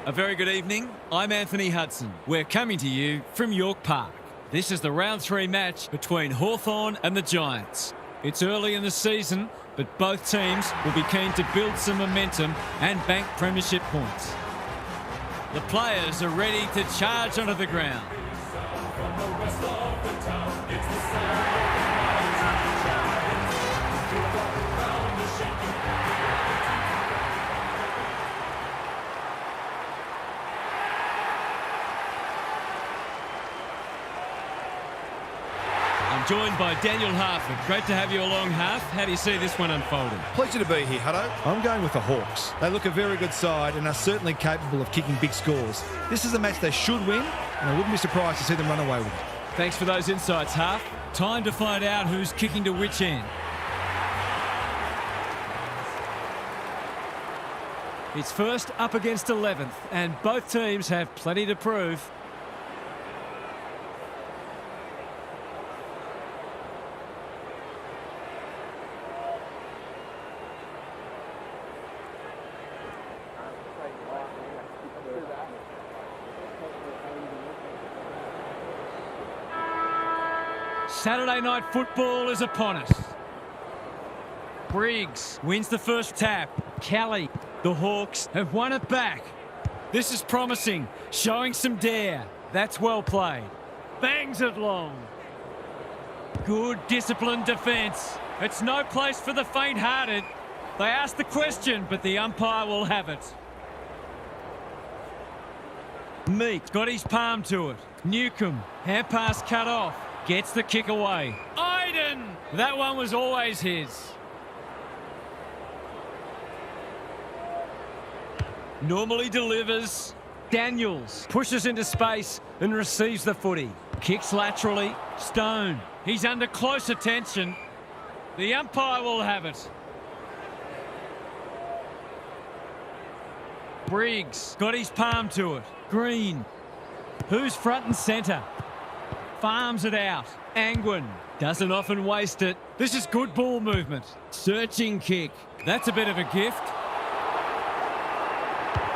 A very good evening. I'm Anthony Hudson. We're coming to you from York Park. This is the round 3 match between Hawthorn and the Giants. It's early in the season, but both teams will be keen to build some momentum and bank premiership points. The players are ready to charge onto the ground. I'm joined by Daniel Harford. Great to have you along, Harf. How do you see this one unfolding? Pleasure to be here, Hutto. I'm going with the Hawks. They look a very good side and are certainly capable of kicking big scores. This is a match they should win, and I wouldn't be surprised to see them run away with it. Thanks for those insights, Harf. Time to find out who's kicking to which end. It's first up against 11th, and both teams have plenty to prove. Saturday night football is upon us. Briggs wins the first tap. Kelly, the Hawks have won it back. This is promising, showing some dare. That's well played. Bangs it long. Good disciplined defence. It's no place for the faint-hearted. They ask the question, but the umpire will have it. Meat got his palm to it. Newcomb, hand pass cut off. Gets the kick away. Iden! That one was always his. Normally delivers. Daniels pushes into space and receives the footy. Kicks laterally. Stone. He's under close attention. The umpire will have it. Briggs got his palm to it. Green. Who's front and centre? Farms it out. Angwin doesn't often waste it. This is good ball movement. Searching kick. That's a bit of a gift.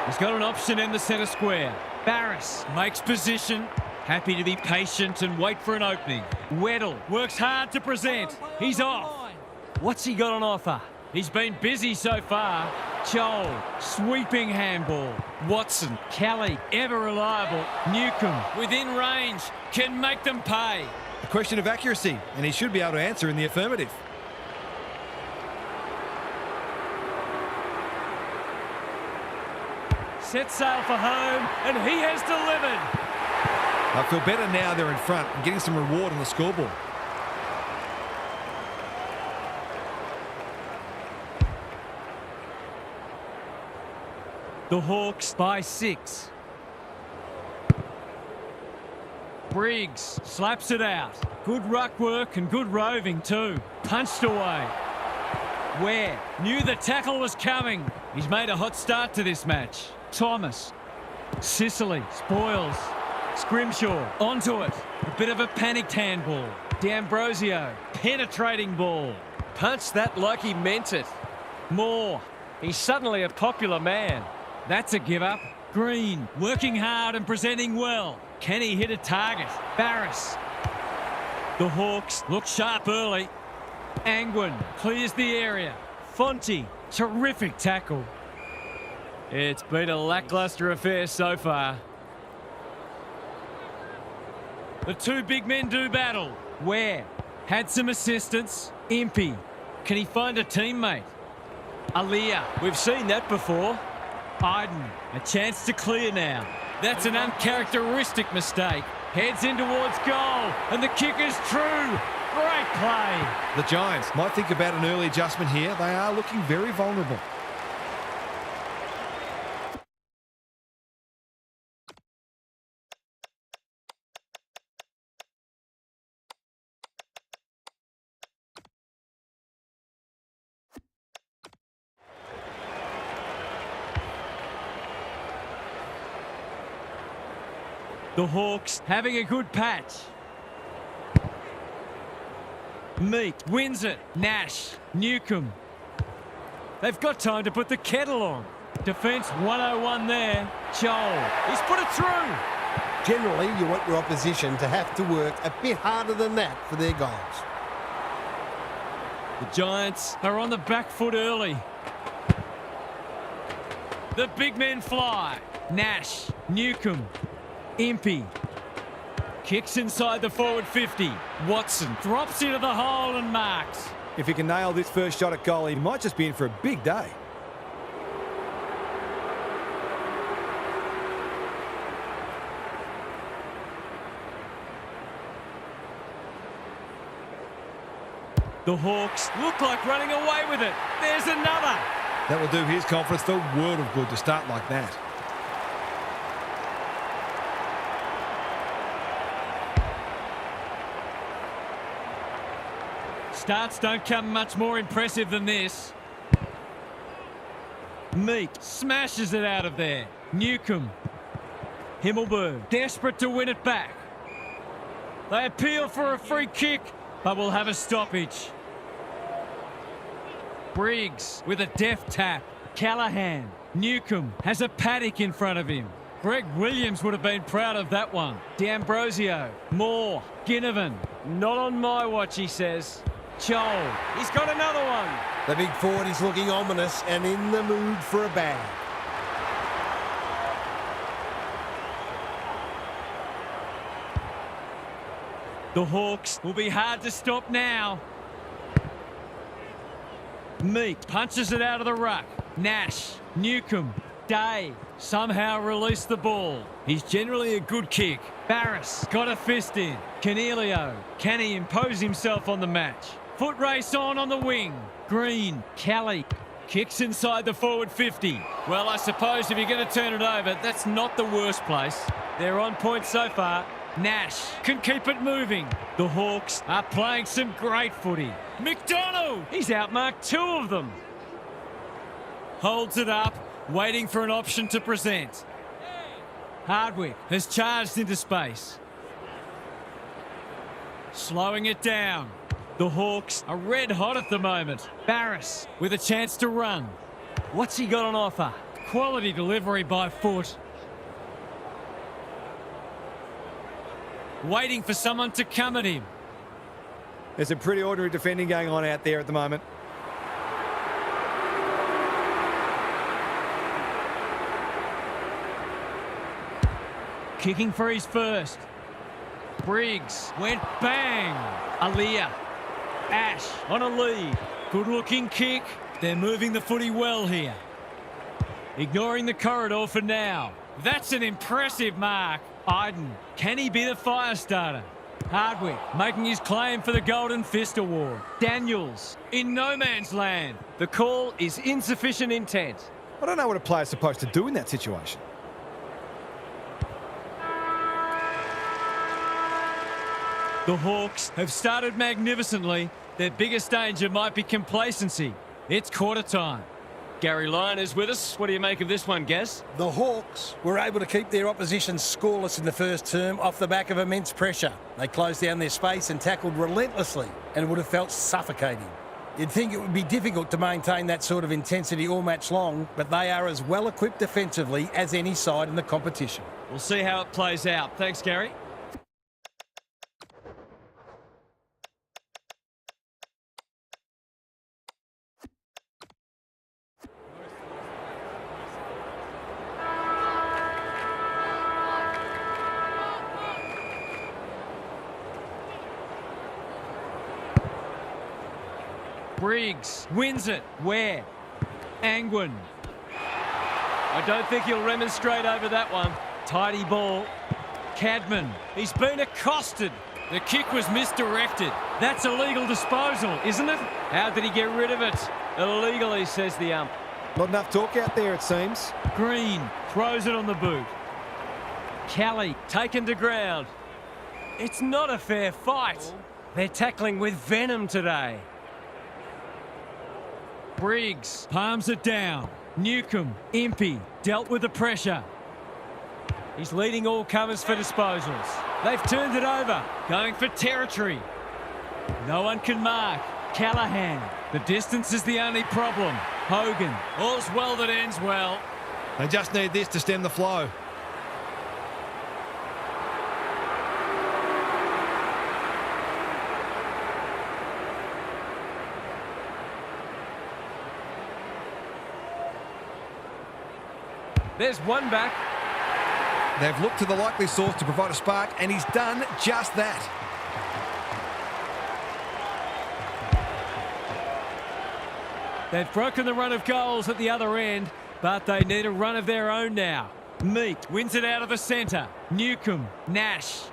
He's got an option in the centre square. Barris makes position. Happy to be patient and wait for an opening. Weddle works hard to present. He's off. What's he got on offer? He's been busy so far. Chol, sweeping handball. Watson, Kelly, ever reliable. Newcomb, within range, can make them pay. A question of accuracy, and he should be able to answer in the affirmative. Set sail for home, and he has delivered. I feel better now they're in front and getting some reward on the scoreboard. The Hawks by 6. Briggs slaps it out. Good ruck work and good roving too. Punched away. Ware knew the tackle was coming. He's made a hot start to this match. Thomas. Sicily spoils. Scrimshaw onto it. A bit of a panicked handball. D'Ambrosio penetrating ball. Punched that like he meant it. Moore. He's suddenly a popular man. That's a give up. Green working hard and presenting well. Can he hit a target? Barris. The Hawks look sharp early. Angwin clears the area. Fonte, terrific tackle. It's been a lacklustre affair so far. The two big men do battle. Ware had some assistance. Impey, can he find a teammate? Alia, we've seen that before. Iden, a chance to clear now. That's an uncharacteristic mistake. Heads in towards goal, and the kick is true. Great play. The Giants might think about an early adjustment here. They are looking very vulnerable. The Hawks having a good patch. Meat wins it. Nash, Newcomb. They've got time to put the kettle on. Defence 101 there. Joel, he's put it through. Generally, you want your opposition to have to work a bit harder than that for their goals. The Giants are on the back foot early. The big men fly. Nash, Newcomb, Impey. Kicks inside the forward 50. Watson drops into the hole and marks. If he can nail this first shot at goal, he might just be in for a big day. The Hawks look like running away with it. There's another. That will do his confidence the world of good to start like that. Starts don't come much more impressive than this. Meek smashes it out of there. Newcomb. Himmelberg desperate to win it back. They appeal for a free kick, but will have a stoppage. Briggs with a deft tap. Callahan. Newcomb has a paddock in front of him. Greg Williams would have been proud of that one. D'Ambrosio. Moore. Ginnivan. Not on my watch, he says. Joel. He's got another one. The big forward is looking ominous and in the mood for a bag. The Hawks will be hard to stop now. Meek punches it out of the ruck. Nash, Newcomb, Day somehow released the ball. He's generally a good kick. Barris got a fist in. Canelio, can he impose himself on the match? Foot race on the wing. Green, Kelly kicks inside the forward 50. Well, I suppose if you're going to turn it over, that's not the worst place. They're on point so far. Nash can keep it moving. The Hawks are playing some great footy. McDonald, he's outmarked two of them. Holds it up, waiting for an option to present. Hardwick has charged into space. Slowing it down. The Hawks are red hot at the moment. Barris with a chance to run. What's he got on offer? Quality delivery by foot. Waiting for someone to come at him. There's some pretty ordinary defending going on out there at the moment. Kicking for his first. Briggs went bang. Aaliyah. Ash on a lead. Good looking kick. They're moving the footy well here. Ignoring the corridor for now. That's an impressive mark. Iden, can he be the fire starter? Hardwick making his claim for the Golden Fist Award. Daniels in no man's land. The call is insufficient intent. I don't know what a player's supposed to do in that situation. The Hawks have started magnificently. Their biggest danger might be complacency. It's quarter time. Gary Lyon is with us. What do you make of this one, Gaz? The Hawks were able to keep their opposition scoreless in the first term off the back of immense pressure. They closed down their space and tackled relentlessly, and it would have felt suffocating. You'd think it would be difficult to maintain that sort of intensity all match long, but they are as well equipped defensively as any side in the competition. We'll see how it plays out. Thanks, Gary. Briggs wins it. Where? Angwin. I don't think he'll remonstrate over that one. Tidy ball. Cadman. He's been accosted. The kick was misdirected. That's illegal disposal, isn't it? How did he get rid of it? Illegally, says the ump. Not enough talk out there, it seems. Green throws it on the boot. Kelly taken to ground. It's not a fair fight. They're tackling with venom today. Briggs palms it down. Newcomb, Impey, dealt with the pressure. He's leading all comers for disposals. They've turned it over, going for territory. No one can mark. Callahan. The distance is the only problem. Hogan. All's well that ends well. They just need this to stem the flow. There's one back. They've looked to the likely source to provide a spark, and he's done just that. They've broken the run of goals at the other end, but they need a run of their own now. Meek wins it out of the centre. Newcomb, Nash.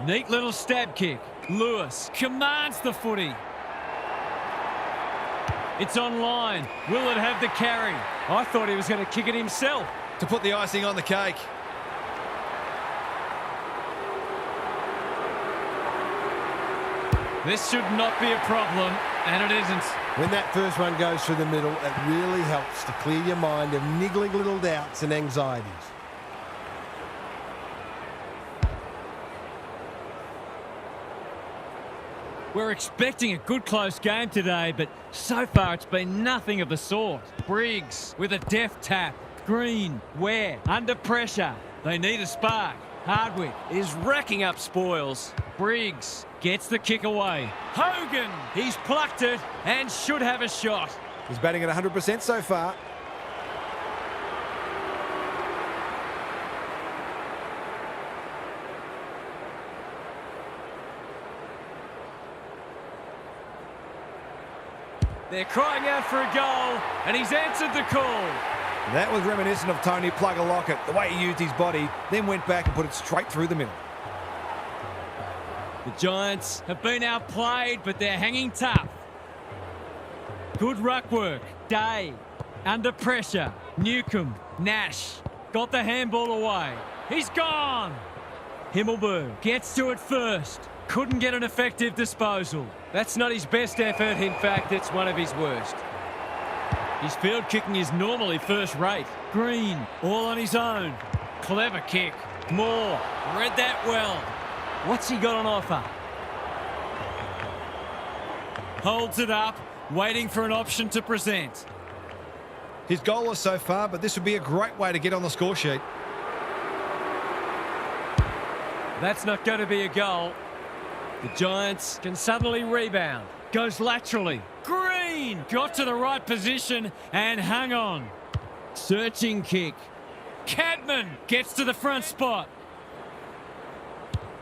Neat little stab kick. Lewis commands the footy. It's online. Will it have the carry? I thought he was going to kick it himself. To put the icing on the cake. This should not be a problem, and it isn't. When that first one goes through the middle, it really helps to clear your mind of niggling little doubts and anxieties. We're expecting a good close game today, but so far it's been nothing of the sort. Briggs with a deft tap. Green, Ware, under pressure. They need a spark. Hardwick is racking up spoils. Briggs gets the kick away. Hogan, he's plucked it and should have a shot. He's batting at 100% so far. They're crying out for a goal, and he's answered the call. That was reminiscent of Tony Plugger Lockett, the way he used his body, then went back and put it straight through the middle. The Giants have been outplayed, but they're hanging tough. Good ruck work. Day, under pressure. Newcomb, Nash, got the handball away. He's gone. Himmelberg gets to it first. Couldn't get an effective disposal. That's not his best effort. In fact, it's one of his worst. His field kicking is normally first rate. Green, all on his own. Clever kick. Moore, read that well. What's he got on offer? Holds it up, waiting for an option to present. He's goalless so far, but this would be a great way to get on the score sheet. That's not going to be a goal. The Giants can suddenly rebound. Goes laterally. Green got to the right position and hung on. Searching kick. Cadman gets to the front spot.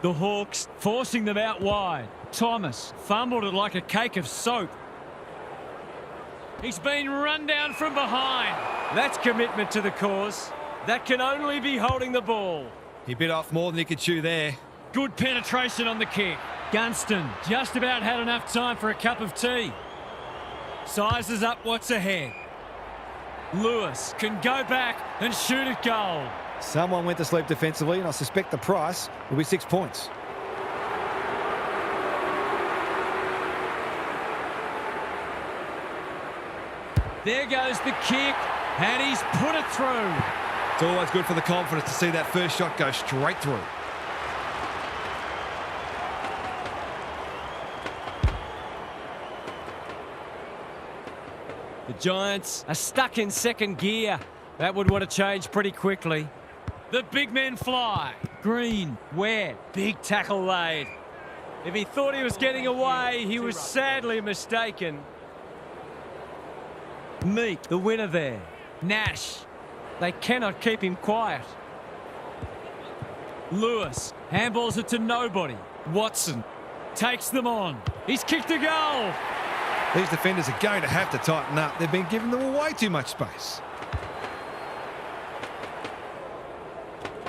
The Hawks forcing them out wide. Thomas fumbled it like a cake of soap. He's been run down from behind. That's commitment to the cause. That can only be holding the ball. He bit off more than he could chew there. Good penetration on the kick. Gunston just about had enough time for a cup of tea. Sizes up what's ahead. Lewis can go back and shoot at goal. Someone went to sleep defensively, and I suspect the price will be 6 points. There goes the kick, and he's put it through. It's always good for the confidence to see that first shot go straight through. The Giants are stuck in second gear. That would want to change pretty quickly. The big men fly. Green, Ware, big tackle laid. If he thought he was getting away, he was sadly mistaken. Meek, the winner there. Nash. They cannot keep him quiet. Lewis handballs it to nobody. Watson takes them on. He's kicked a goal. These defenders are going to have to tighten up. They've been giving them way too much space.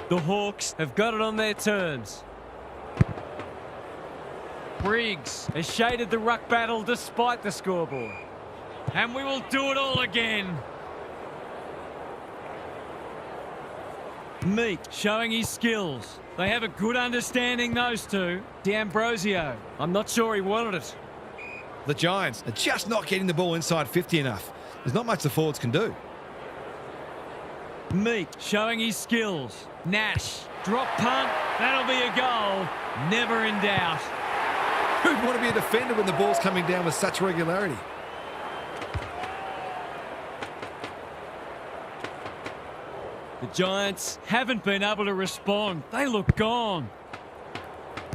The Hawks have got it on their terms. Briggs has shaded the ruck battle despite the scoreboard. And we will do it all again. Meek showing his skills. They have a good understanding, those two. D'Ambrosio, I'm not sure he wanted it. The Giants are just not getting the ball inside 50 enough. There's not much the forwards can do. Meek showing his skills. Nash, drop punt, that'll be a goal. Never in doubt. Who'd want to be a defender when the ball's coming down with such regularity? The Giants haven't been able to respond. They look gone.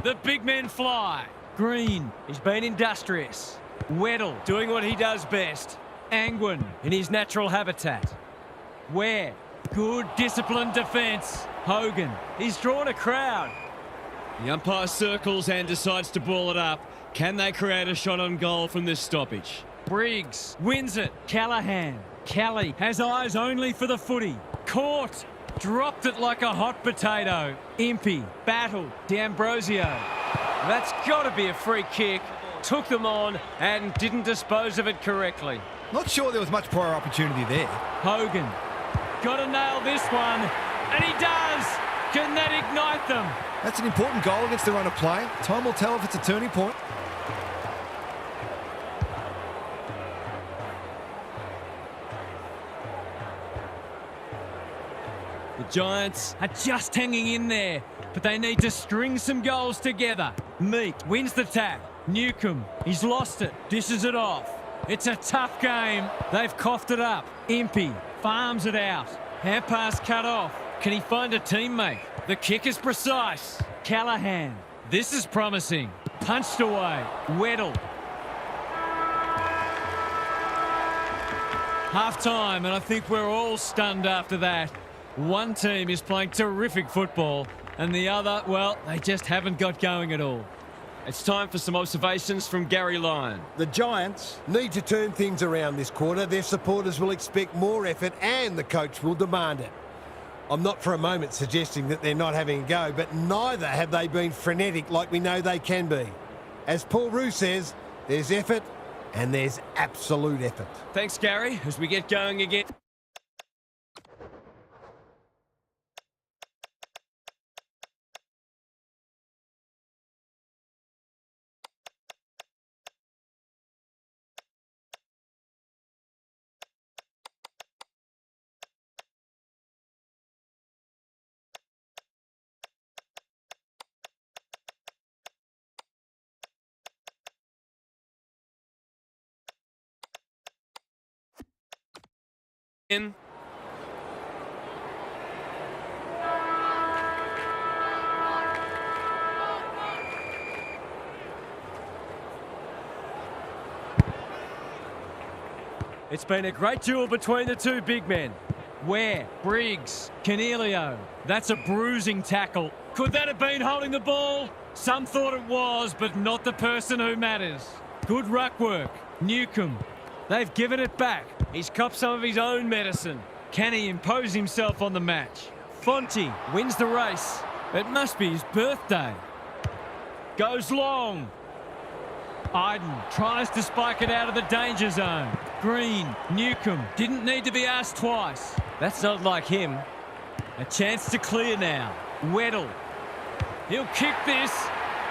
The big men fly. Green, he's been industrious. Weddle doing what he does best. Angwin in his natural habitat. Ware, good disciplined defence. Hogan, he's drawn a crowd. The umpire circles and decides to ball it up. Can they create a shot on goal from this stoppage? Briggs wins it. Callahan. Kelly has eyes only for the footy. Caught. Dropped it like a hot potato. Impey. Battle. D'Ambrosio. That's got to be a free kick. Took them on and didn't dispose of it correctly. Not sure there was much prior opportunity there. Hogan. Got to nail this one. And he does. Can that ignite them? That's an important goal against the run of play. Time will tell if it's a turning point. The Giants are just hanging in there, but they need to string some goals together. Meek wins the tap. Newcomb, he's lost it, dishes it off. It's a tough game. They've coughed it up. Impey farms it out. Hand pass cut off. Can he find a teammate? The kick is precise. Callahan, this is promising. Punched away. Weddle. Half-time, and I think we're all stunned after that. One team is playing terrific football, and the other, well, they just haven't got going at all. It's time for some observations from Gary Lyon. The Giants need to turn things around this quarter. Their supporters will expect more effort and the coach will demand it. I'm not for a moment suggesting that they're not having a go, but neither have they been frenetic like we know they can be. As Paul Roux says, there's effort and there's absolute effort. Thanks, Gary, as we get going again. In. It's been a great duel between the two big men. Ware, Briggs, Cornelio. That's a bruising tackle. Could that have been holding the ball? Some thought it was, but not the person who matters. Good ruck work. Newcomb. They've given it back. He's copped some of his own medicine. Can he impose himself on the match? Fonte wins the race. It must be his birthday. Goes long. Iden tries to spike it out of the danger zone. Green, Newcomb didn't need to be asked twice. That's not like him. A chance to clear now. Weddle. He'll kick this.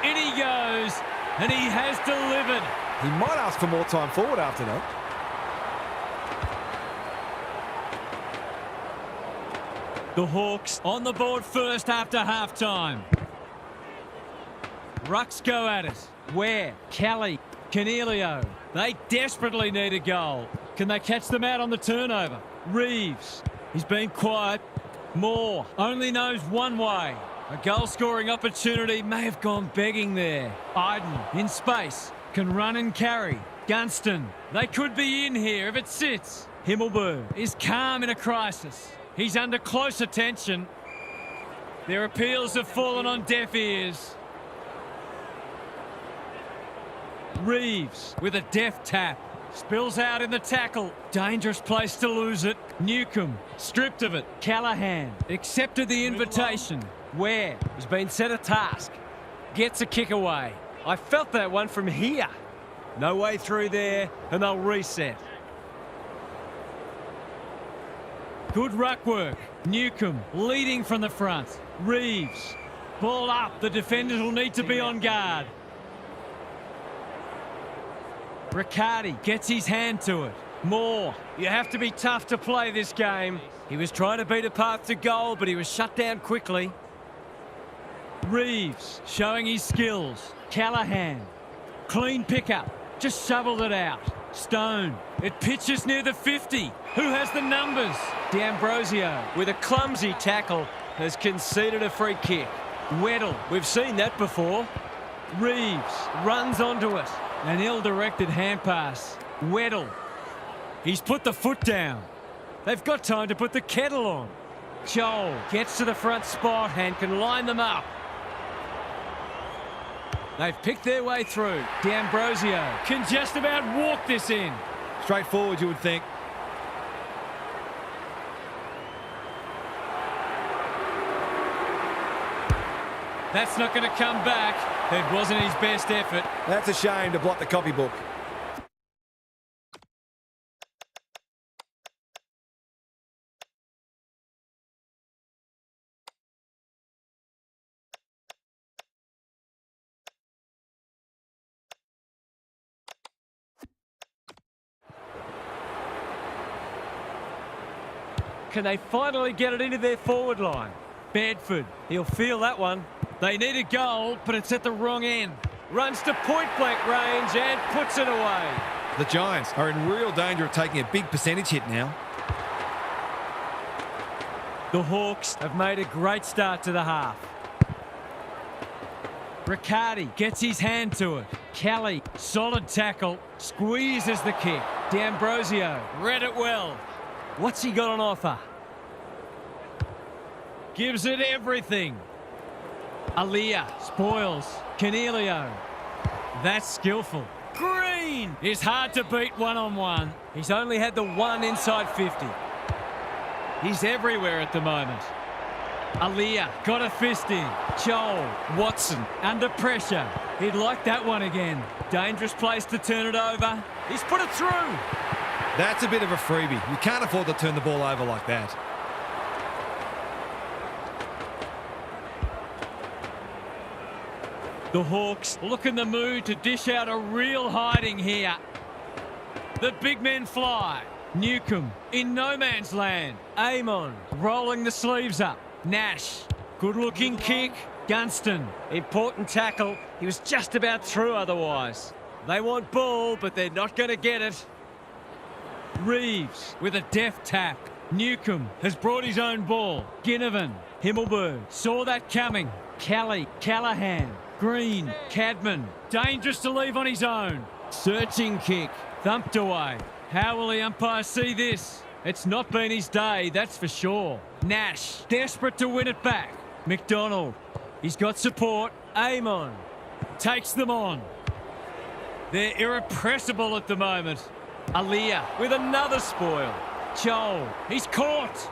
In he goes. And he has delivered. He might ask for more time forward after that. The Hawks on the board first after half-time. Rucks go at it. Ware, Kelly, Cornelio. They desperately need a goal. Can they catch them out on the turnover? Reeves, he's been quiet. Moore only knows one way. A goal-scoring opportunity may have gone begging there. Iden in space, can run and carry. Gunston, they could be in here if it sits. Himmelberg is calm in a crisis. He's under close attention. Their appeals have fallen on deaf ears. Reeves with a deft tap. Spills out in the tackle. Dangerous place to lose it. Newcomb stripped of it. Callahan accepted the invitation. Ware has been set a task. Gets a kick away. I felt that one from here. No way through there, and they'll reset. Good ruck work. Newcomb leading from the front. Reeves. Ball up. The defenders will need to be on guard. Riccardi gets his hand to it. Moore. You have to be tough to play this game. He was trying to beat a path to goal, but he was shut down quickly. Reeves showing his skills. Callahan. Clean pickup. Just shoveled it out. Stone. It pitches near the 50. Who has the numbers? D'Ambrosio, with a clumsy tackle, has conceded a free kick. Weddle, we've seen that before. Reeves runs onto it. An ill-directed hand pass. Weddle. He's put the foot down. They've got time to put the kettle on. Joel gets to the front spot and can line them up. They've picked their way through. D'Ambrosio can just about walk this in. Straightforward, you would think. That's not going to come back. It wasn't his best effort. That's a shame to blot the copybook. Can they finally get it into their forward line? Bedford, he'll feel that one. They need a goal, but it's at the wrong end. Runs to point-blank range and puts it away. The Giants are in real danger of taking a big percentage hit now. The Hawks have made a great start to the half. Riccardi gets his hand to it. Kelly, solid tackle, squeezes the kick. D'Ambrosio read it well. What's he got on offer? Gives it everything. Aliyah spoils. Canelio. That's skillful. Green is hard to beat one-on-one. He's only had the one inside 50. He's everywhere at the moment. Aliyah got a fist in. Joel, Watson under pressure. He'd like that one again. Dangerous place to turn it over. He's put it through. That's a bit of a freebie. You can't afford to turn the ball over like that. The Hawks look in the mood to dish out a real hiding here. The big men fly. Newcomb in no man's land. Amon rolling the sleeves up. Nash, good-looking kick. Gunston, important tackle. He was just about through otherwise. They want ball, but they're not going to get it. Reeves with a deft tap. Newcomb has brought his own ball. Ginnivan, Himmelberg saw that coming. Kelly, Callahan, Green, Cadman. Dangerous to leave on his own. Searching kick, thumped away. How will the umpire see this? It's not been his day, that's for sure. Nash, desperate to win it back. McDonald, he's got support. Amon takes them on. They're irrepressible at the moment. Aliyah with another spoil. Joel, he's caught.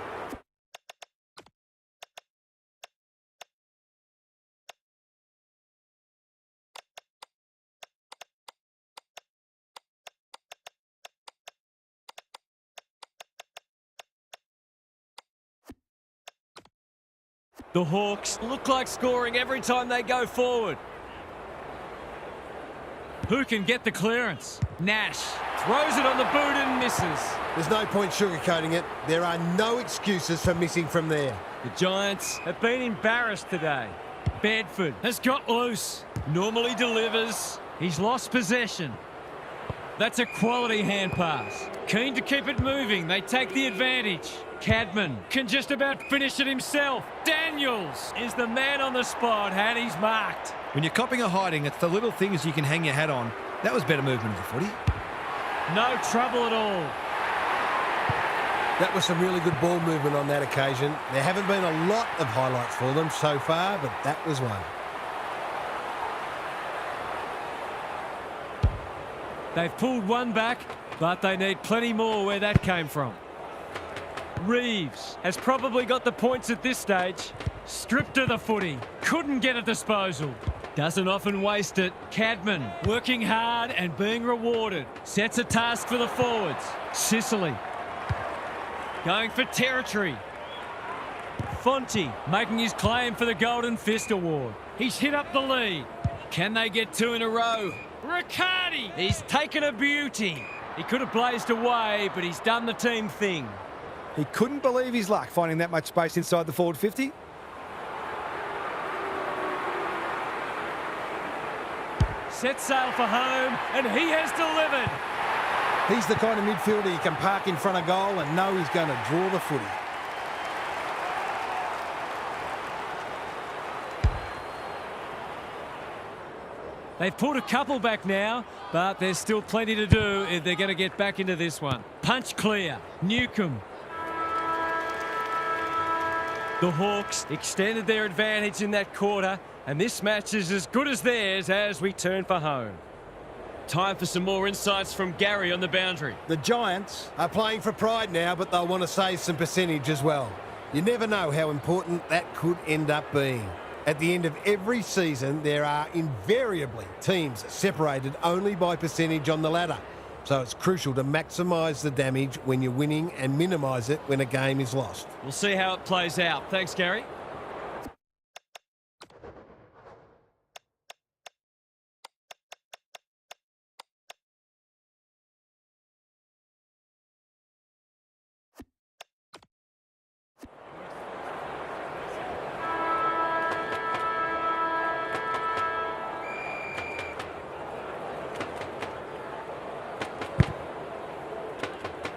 The Hawks look like scoring every time they go forward. Who can get the clearance? Nash throws it on the boot and misses. There's no point sugarcoating it. There are no excuses for missing from there. The Giants have been embarrassed today. Bedford has got loose. Normally delivers. He's lost possession. That's a quality hand pass. Keen to keep it moving. They take the advantage. Cadman can just about finish it himself. Daniels is the man on the spot and he's marked. When you're copping a hiding, it's the little things you can hang your hat on. That was better movement of the footy. No trouble at all. That was some really good ball movement on that occasion. There haven't been a lot of highlights for them so far, but that was one. They've pulled one back, but they need plenty more where that came from. Reeves has probably got the points at this stage. Stripped of the footy. Couldn't get a disposal. Doesn't often waste it. Cadman working hard and being rewarded. Sets a task for the forwards. Sicily going for territory. Fonte making his claim for the Golden Fist Award. He's hit up the lead. Can they get two in a row? Riccardi! He's taken a beauty. He could have blazed away, but he's done the team thing. He couldn't believe his luck finding that much space inside the forward 50. Set sail for home, and he has delivered. He's the kind of midfielder you can park in front of goal and know he's going to draw the footy. They've pulled a couple back now, but there's still plenty to do if they're going to get back into this one. Punch clear. Newcombe. The Hawks extended their advantage in that quarter, and this match is as good as theirs as we turn for home. Time for some more insights from Gary on the boundary. The Giants Are playing for pride now, but they'll want to save some percentage as well. You never know how important that could end up being. At the end of every season, there are invariably teams separated only by percentage on the ladder. So it's crucial to maximise the damage when you're winning and minimise it when a game is lost. We'll see how it plays out. Thanks, Gary.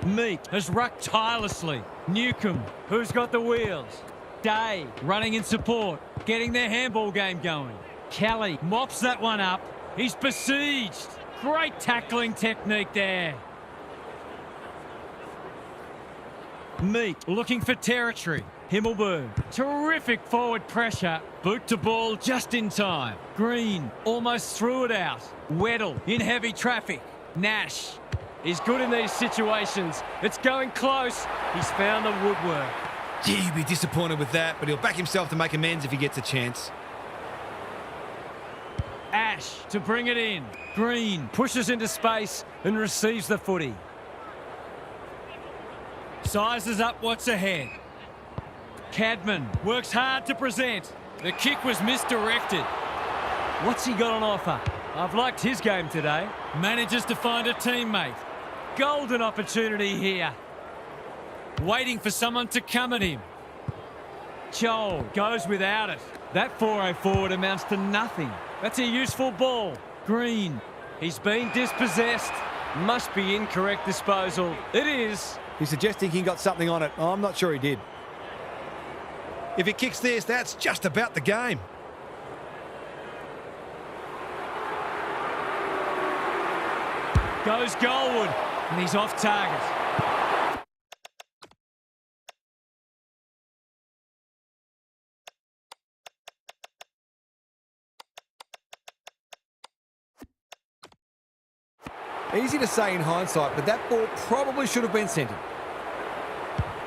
Meat has rucked tirelessly. Newcombe, who's got the wheels? Day running in support, getting their handball game going. Kelly mops that one up. He's besieged. Great tackling technique there. Meat looking for territory. Himmelberg, terrific forward pressure. Boot to ball just in time. Green almost threw it out. Weddle in heavy traffic. Nash. He's good in these situations. It's going close. He's found the woodwork. Gee, he'll be disappointed with that, but he'll back himself to make amends if he gets a chance. Ash to bring it in. Green pushes into space and receives the footy. Sizes up what's ahead. Cadman works hard to present. The kick was misdirected. What's he got on offer? I've liked his game today. Manages to find a teammate. Golden opportunity here. Waiting for someone to come at him. Joel goes without it. That 4-0 forward amounts to nothing. That's a useful ball. Green. He's been dispossessed. Must be incorrect disposal. It is. He's suggesting he got something on it. Oh, I'm not sure he did. If he kicks this, that's just about the game. Goes goalward, and he's off target. Easy to say in hindsight, but that ball probably should have been centred.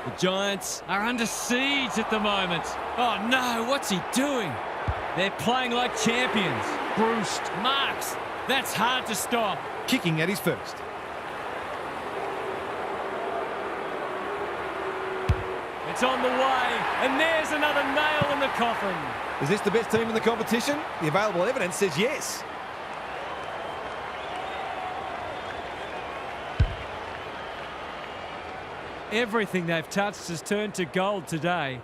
The Giants are under siege at the moment. Oh no, what's he doing? They're playing like champions. Bruce marks. That's hard to stop. Kicking at his first. It's on the way, and there's another nail in the coffin. Is this the best team in the competition? The available evidence says yes. Everything they've touched has turned to gold today.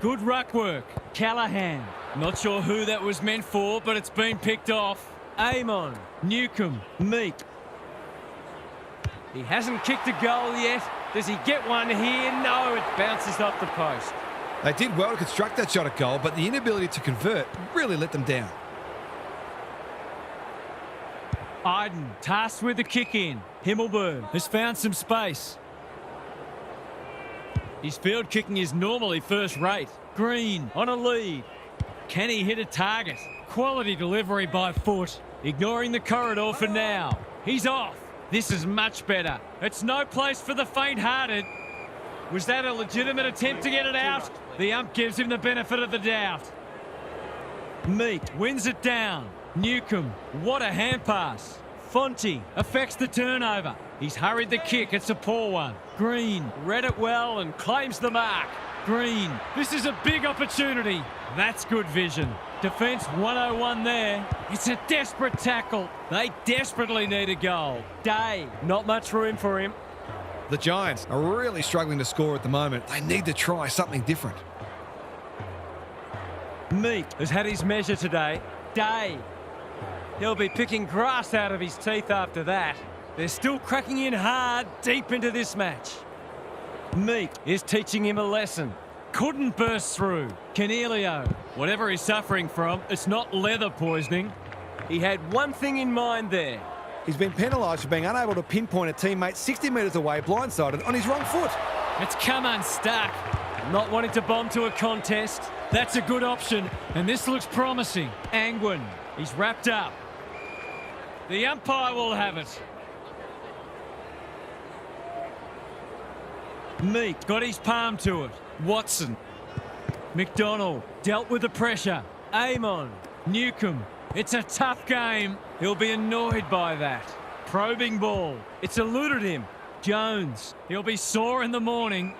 Good ruck work. Callahan. Not sure who that was meant for, but it's been picked off. Amon. Newcombe. Meat. He hasn't kicked a goal yet. Does he get one here? No, it bounces off the post. They did well to construct that shot at goal, but the inability to convert really let them down. Iden tasked with the kick in. Himmelberg has found some space. His field kicking is normally first rate. Green on a lead. Can he hit a target? Quality delivery by foot. Ignoring the corridor for now. He's off. This is much better. It's no place for the faint-hearted. Was that a legitimate attempt to get it out? The ump gives him the benefit of the doubt. Meat wins it down. Newcombe, what a hand pass. Fonte affects the turnover. He's hurried the kick. It's a poor one. Green read it well and claims the mark. Green, this is a big opportunity. That's good vision. Defence 101 there. It's a desperate tackle. They desperately need a goal. Day, not much room for him. The Giants are really struggling to score at the moment. They need to try something different. Meat has had his measure today. Day. He'll be picking grass out of his teeth after that. They're still cracking in hard deep into this match. Meek is teaching him a lesson. Couldn't burst through. Cornelio, whatever he's suffering from, it's not leather poisoning. He had one thing in mind there. He's been penalised for being unable to pinpoint a teammate 60 metres away, blindsided, on his wrong foot. It's come unstuck. Not wanting to bomb to a contest. That's a good option, and this looks promising. Angwin, he's wrapped up. The umpire will have it. Meek got his palm to it. Watson. McDonald dealt with the pressure. Amon. Newcomb. It's a tough game. He'll be annoyed by that. Probing ball. It's eluded him. Jones. He'll be sore in the morning.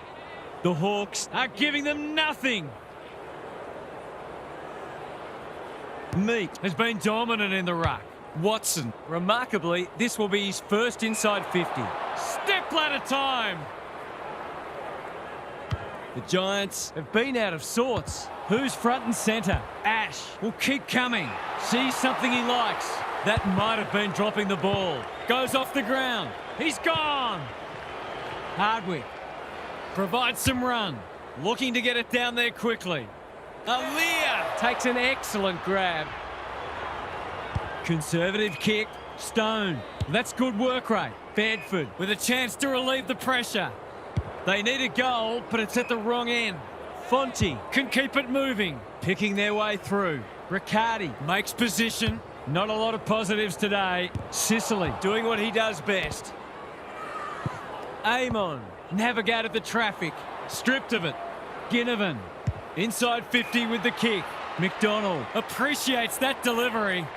The Hawks are giving them nothing. Meek has been dominant in the ruck. Watson. Remarkably, this will be his first inside 50. Step ladder time. The Giants have been out of sorts. Who's front and centre? Ash will keep coming. Sees something he likes. That might have been dropping the ball. Goes off the ground. He's gone. Hardwick provides some run. Looking to get it down there quickly. Aaliyah takes an excellent grab. Conservative kick. Stone. That's good work rate. Bedford with a chance to relieve the pressure. They need a goal, but it's at the wrong end. Fonte can keep it moving, picking their way through. Riccardi makes position. Not a lot of positives today. Sicily doing what he does best. Amon navigated the traffic. Stripped of it. Ginnivan inside 50 with the kick. McDonald appreciates that delivery.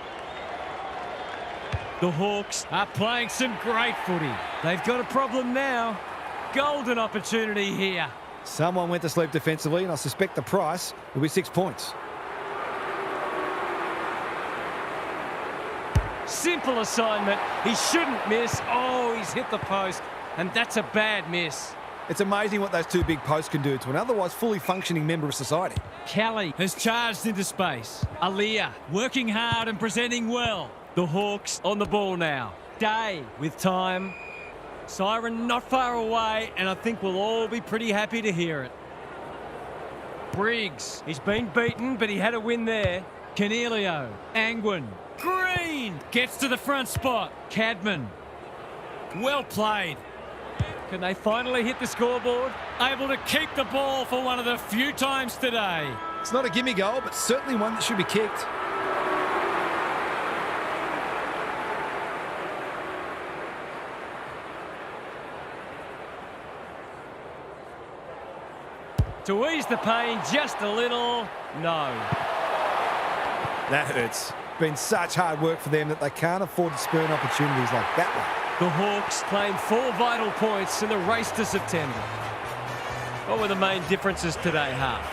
The Hawks are playing some great footy. They've got a problem now. Golden opportunity here. Someone went to sleep defensively, and I suspect the price will be 6 points. Simple assignment. He shouldn't miss. Oh, he's hit the post, and that's a bad miss. It's amazing what those two big posts can do to an otherwise fully functioning member of society. Kelly has charged into space. Aaliyah working hard and presenting well. The Hawks on the ball now. Day with time. Siren not far away, and I think we'll all be pretty happy to hear it. Briggs, he's been beaten, but he had a win there. Cornelio, Angwin, Green gets to the front spot. Cadman, well played. Can they finally hit the scoreboard? Able to keep the ball for one of the few times today. It's not a gimme goal, but certainly one that should be kicked. To ease the pain just a little, no. That hurts. Been such hard work for them that they can't afford to spurn opportunities like that one. The Hawks claim 4 vital points in the race to September. What were the main differences today, Half?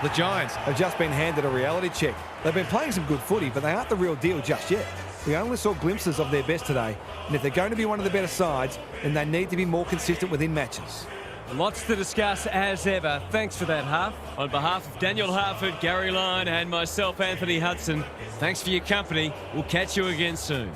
The Giants have just been handed a reality check. They've been playing some good footy, but they aren't the real deal just yet. We only saw glimpses of their best today, and if they're going to be one of the better sides, then they need to be more consistent within matches. Lots to discuss as ever. Thanks for that, Half. On behalf of Daniel Harford, Gary Lyon and myself, Anthony Hudson, thanks for your company. We'll catch you again soon.